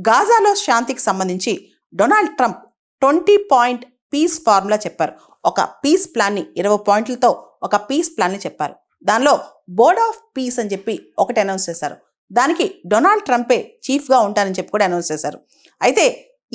గాజాలో శాంతికి సంబంధించి Donald Trump 20 point peace formula చెప్పారు. ఒక పీస్ ప్లాన్ని 20 పాయింట్లతో ఒక పీస్ ప్లాన్ని చెప్పారు. దానిలో బోర్డ్ ఆఫ్ పీస్ అని చెప్పి ఒకటి అనౌన్స్ చేశారు. దానికి డొనాల్డ్ ట్రంపే చీఫ్గా ఉంటారని చెప్పి కూడా అనౌన్స్ చేశారు. అయితే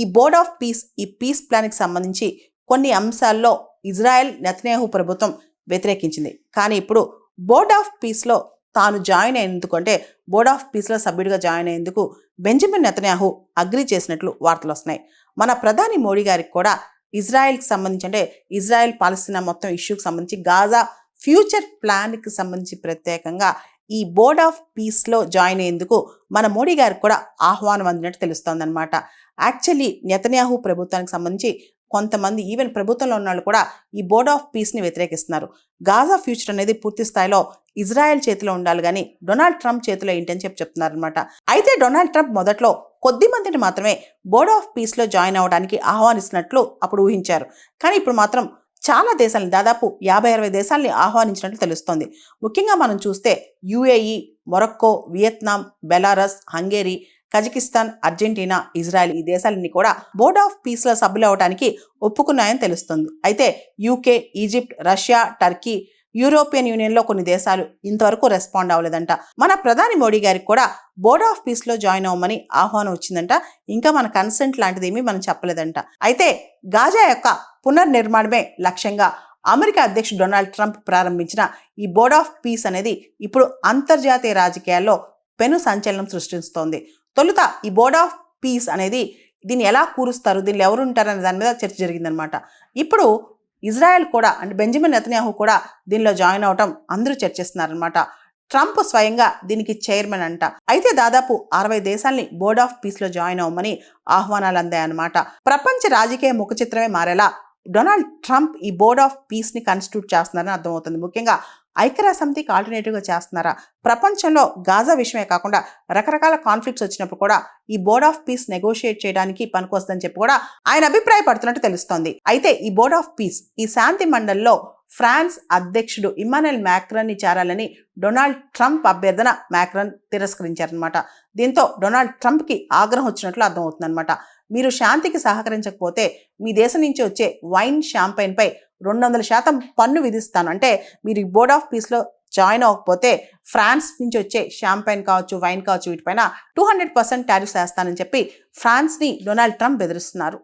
ఈ బోర్డ్ ఆఫ్ పీస్, ఈ పీస్ ప్లాన్కి సంబంధించి కొన్ని అంశాల్లో ఇజ్రాయెల్ నెతన్యాహు ప్రభుత్వం వ్యతిరేకించింది. కానీ ఇప్పుడు బోర్డ్ ఆఫ్ పీస్లో తాను జాయిన్ అయ్యేందుకు, అంటే బోర్డ్ ఆఫ్ పీస్లో సభ్యుడిగా జాయిన్ అయ్యేందుకు బెంజమిన్ నెతన్యాహు అగ్రీ చేసినట్లు వార్తలు వస్తున్నాయి. మన ప్రధాని మోడీ గారికి కూడా ఇజ్రాయెల్కి సంబంధించి, అంటే ఇజ్రాయెల్ పాలస్తీనా మొత్తం ఇష్యూకి సంబంధించి గాజా ఫ్యూచర్ ప్లాన్కి సంబంధించి ప్రత్యేకంగా ఈ బోర్డ్ ఆఫ్ పీస్లో జాయిన్ అయ్యేందుకు మన మోడీ గారికి కూడా ఆహ్వానం అందినట్టు తెలుస్తోంది అనమాట. యాక్చువల్లీ నెతన్యాహు ప్రభుత్వానికి సంబంధించి కొంతమంది, ఈవెన్ ప్రభుత్వంలో ఉన్న వాళ్ళు కూడా ఈ బోర్డ్ ఆఫ్ పీస్ని వ్యతిరేకిస్తున్నారు. గాజా ఫ్యూచర్ అనేది పూర్తి స్థాయిలో ఇజ్రాయెల్ చేతిలో ఉండాలి, కానీ డొనాల్డ్ ట్రంప్ చేతిలో ఏంటని చెప్తున్నారు అనమాట. అయితే డొనాల్డ్ ట్రంప్ మొదట్లో కొద్ది మందిని మాత్రమే బోర్డ్ ఆఫ్ పీస్లో జాయిన్ అవ్వడానికి ఆహ్వానిస్తున్నట్లు అప్పుడు ఊహించారు. కానీ ఇప్పుడు మాత్రం చాలా దేశాలని, దాదాపు 50-60 దేశాలని ఆహ్వానించినట్లు తెలుస్తోంది. ముఖ్యంగా మనం చూస్తే UAE, Morocco, Vietnam, Belarus, Hungary, Kazakhstan, Argentina, Israel, ఈ దేశాలన్నీ కూడా బోర్డ్ ఆఫ్ పీస్లో సభ్యులు అవడానికి ఒప్పుకున్నాయని తెలుస్తుంది. అయితే UK, Egypt, Russia, Turkey, European యూనియన్లో కొన్ని దేశాలు ఇంతవరకు రెస్పాండ్ అవ్వలేదంట. మన ప్రధాని మోడీ గారికి కూడా బోర్డ్ ఆఫ్ పీస్లో జాయిన్ అవ్వమని ఆహ్వానం వచ్చిందంట. ఇంకా మన కన్సెంట్ లాంటిది ఏమీ మనం చెప్పలేదంట. అయితే గాజా యొక్క పునర్నిర్మాణమే లక్ష్యంగా అమెరికా అధ్యక్షుడు డొనాల్డ్ ట్రంప్ ప్రారంభించిన ఈ బోర్డ్ ఆఫ్ పీస్ అనేది ఇప్పుడు అంతర్జాతీయ రాజకీయాల్లో పెను సంచలనం సృష్టిస్తోంది. తొలుత ఈ బోర్డ్ ఆఫ్ పీస్ అనేది దీన్ని ఎలా కూరుస్తారు, దీనిలో ఎవరు ఉంటారు అనే దాని మీద చర్చ జరిగిందనమాట. ఇప్పుడు ఇజ్రాయెల్ కూడా, అంటే బెంజమిన్ నెతన్యాహు కూడా దీనిలో జాయిన్ అవటం అందరూ చర్చిస్తున్నారనమాట. ట్రంప్ స్వయంగా దీనికి చైర్మన్ అంట. అయితే దాదాపు 60 దేశాల్ని బోర్డ్ ఆఫ్ పీస్లో జాయిన్ అవ్వమని ఆహ్వానాలు అందాయన్నమాట. ప్రపంచ రాజకీయ ముఖ చిత్రమే మారేలా డొనాల్డ్ ట్రంప్ ఈ బోర్డ్ ఆఫ్ పీస్ని కాన్స్టిట్యూట్ చేస్తున్నారని అర్థమవుతుంది. ముఖ్యంగా ఐక్యరాజ్య సమితికి ఆల్టర్నేటివ్గా చేస్తున్నారా? ప్రపంచంలో గాజా విషయమే కాకుండా రకరకాల కాన్ఫ్లిక్ట్స్ వచ్చినప్పుడు కూడా ఈ బోర్డ్ ఆఫ్ పీస్ నెగోషియేట్ చేయడానికి పనికొస్తుందని చెప్పి కూడా ఆయన అభిప్రాయపడుతున్నట్టు తెలుస్తోంది. అయితే ఈ బోర్డ్ ఆఫ్ పీస్, ఈ శాంతి మండలిలో ఫ్రాన్స్ అధ్యక్షుడు ఇమ్మాన్యుయల్ మ్యాక్రాన్ని చేరాలని డొనాల్డ్ ట్రంప్ అభ్యర్థన మ్యాక్రాన్ తిరస్కరించారనమాట. దీంతో డొనాల్డ్ ట్రంప్కి ఆగ్రహం వచ్చినట్లు అర్థమవుతుందన్నమాట. మీరు శాంతికి సహకరించకపోతే మీ దేశం నుంచి వచ్చే వైన్, షాంపైన్పై 200% పన్ను విధిస్తాను, అంటే మీరు ఈ బోర్డ్ ఆఫ్ పీస్లో జాయిన్ అవ్వకపోతే ఫ్రాన్స్ నుంచి వచ్చే షాంపైన్ కావచ్చు, వైన్ కావచ్చు, వీటిపైన 200% టారిఫ్స్ వేస్తానని చెప్పి ఫ్రాన్స్ని డొనాల్డ్ ట్రంప్ బెదిరిస్తున్నారు.